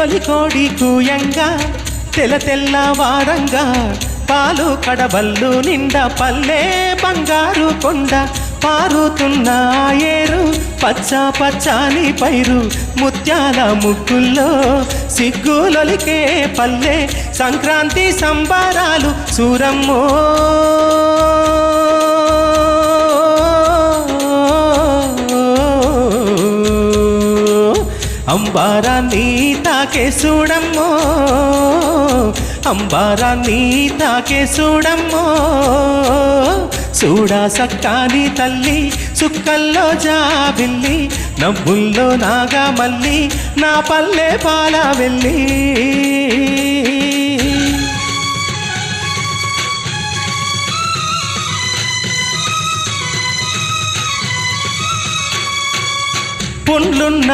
తొలి కోడి కూయంగా తెల్ల వారంగా పాలు కడబల్లు నిండా పల్లె బంగారు కొండ పారుతున్న ఏరు పచ్చ పచ్చాని పైరు ముత్యాల ముగ్గుల్లో సిగ్గులొలికే పల్లె సంక్రాంతి సంబరాలు సూరమ్మో అంబారాన్ని తాకే చూడమ్మో అంబారాన్ని తాకే చూడమ్మో చూడా సక్కాని తల్లి సుక్కల్లో జాబిల్లి నవ్వుల్లో నాగా మల్లి నా పల్లె పాల వెళ్ళి పుండ్లున్న